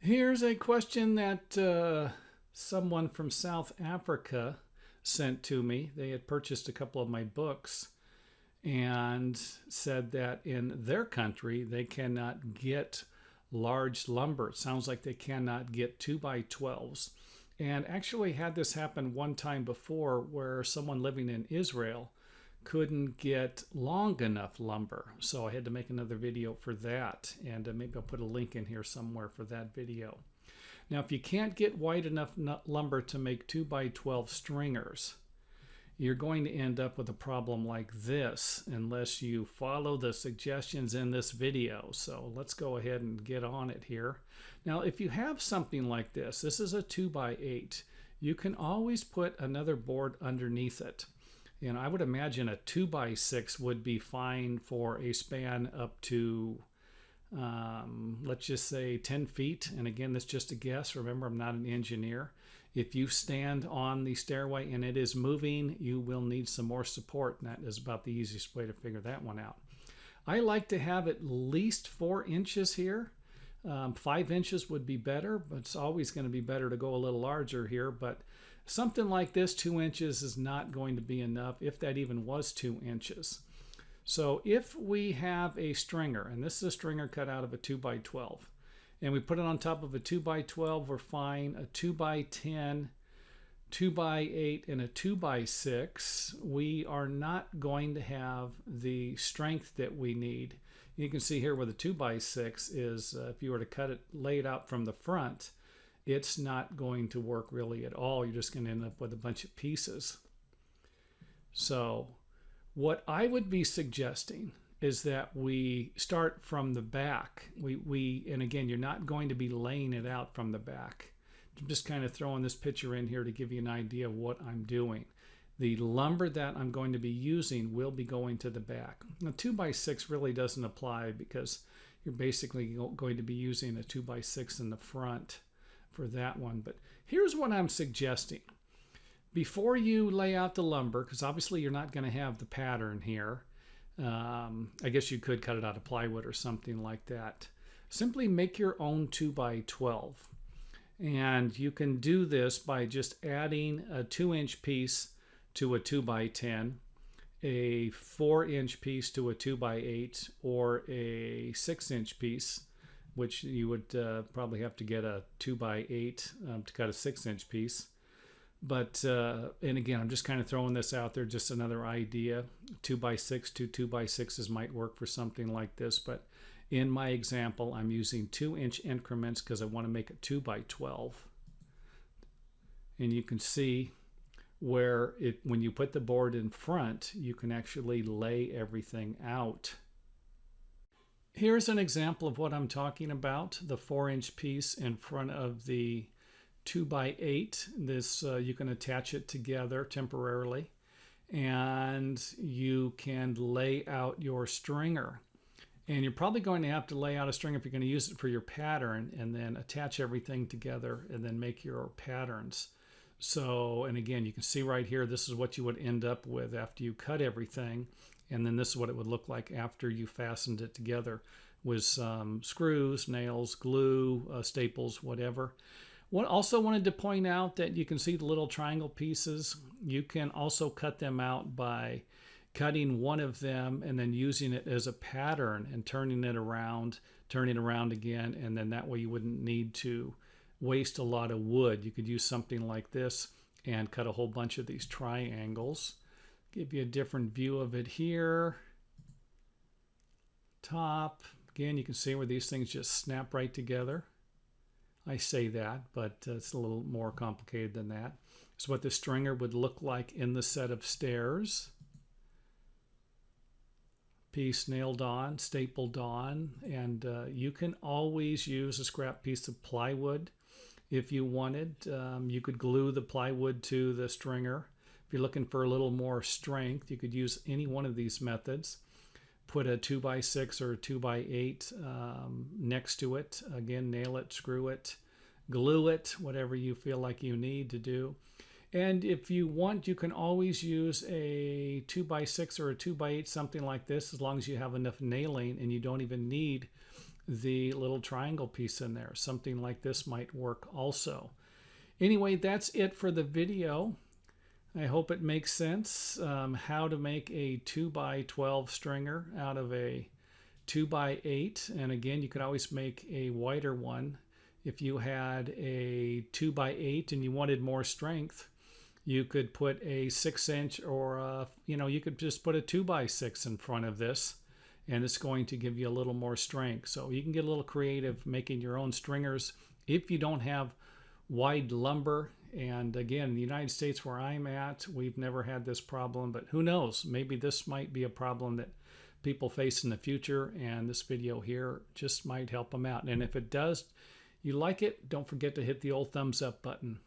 Here's a question that someone from South Africa sent to me. They had purchased a couple of my books and said that in their country they cannot get large lumber. It sounds like they cannot get 2x12s. And actually had this happen one time before where someone living in Israel couldn't get long enough lumber. So I had to make another video for that. And maybe I'll put a link in here somewhere for that video. Now, if you can't get wide enough lumber to make 2x12 stringers, you're going to end up with a problem like this unless you follow the suggestions in this video. So let's go ahead and get on it here. Now, if you have something like this is a 2x8. You can always put another board underneath it. And I would imagine a 2x6 would be fine for a span up to, let's just say 10 feet. And again, that's just a guess. Remember, I'm not an engineer. If you stand on the stairway and it is moving, you will need some more support. And that is about the easiest way to figure that one out. I like to have at least 4 inches here. 5 inches would be better, but it's always going to be better to go a little larger here. But something like this, 2 inches is not going to be enough, if that even was 2 inches. So if we have a stringer, and this is a stringer cut out of a 2x12, and we put it on top of a 2x12, we're fine. A 2x10, 2x8, and a 2x6, we are not going to have the strength that we need. You can see here where the 2x6 is, if you were to cut it, lay it out from the front, it's not going to work really at all. You're just going to end up with a bunch of pieces. So what I would be suggesting is that we start from the back. And again, you're not going to be laying it out from the back. I'm just kind of throwing this picture in here to give you an idea of what I'm doing. The lumber that I'm going to be using will be going to the back. Now, 2x6 really doesn't apply because you're basically going to be using a 2x6 in the front for that one. But here's what I'm suggesting. Before you lay out the lumber, because obviously you're not going to have the pattern here, I guess you could cut it out of plywood or something like that. Simply make your own 2x12. And you can do this by just adding a 2-inch piece to a 2x10, a 4-inch piece to a 2x8, or a 6-inch piece, which you would probably have to get a 2x8 to cut a 6-inch piece. But, and again, I'm just kind of throwing this out there, just another idea. 2x6 to 2x6s might work for something like this, but in my example, I'm using 2-inch increments because I want to make it 2x12. And you can see where when you put the board in front, you can actually lay everything out. Here's an example of what I'm talking about, the 4-inch piece in front of the 2x8. This you can attach it together temporarily, and you can lay out your stringer. And you're probably going to have to lay out a stringer if you're going to use it for your pattern, and then attach everything together and then make your patterns. So, and again, you can see right here, this is what you would end up with after you cut everything. And then this is what it would look like after you fastened it together with some screws, nails, glue, staples, whatever. Also wanted to point out that you can see the little triangle pieces. You can also cut them out by cutting one of them and then using it as a pattern and turning it around again. And then that way you wouldn't need to waste a lot of wood. You could use something like this and cut a whole bunch of these triangles. Give you a different view of it here. Top. Again, you can see where these things just snap right together. I say that, but it's a little more complicated than that. It's what the stringer would look like in the set of stairs. Piece nailed on, stapled on, and you can always use a scrap piece of plywood if you wanted. You could glue the plywood to the stringer. If you're looking for a little more strength, you could use any one of these methods. Put a 2x6 or a 2x8 next to it. Again, nail it, screw it, glue it, whatever you feel like you need to do. And if you want, you can always use a 2x6 or a 2x8, something like this, as long as you have enough nailing and you don't even need the little triangle piece in there. Something like this might work also. Anyway, that's it for the video. I hope it makes sense how to make a 2x12 stringer out of a 2x8. And again, you could always make a wider one. If you had a 2x8 and you wanted more strength, you could put a 6-inch or you could just put a 2x6 in front of this, and it's going to give you a little more strength. So you can get a little creative making your own stringers if you don't have wide lumber. And again, in the United States where I'm at, we've never had this problem, but who knows? Maybe this might be a problem that people face in the future, and this video here just might help them out. And if it does, you like it, don't forget to hit the old thumbs up button.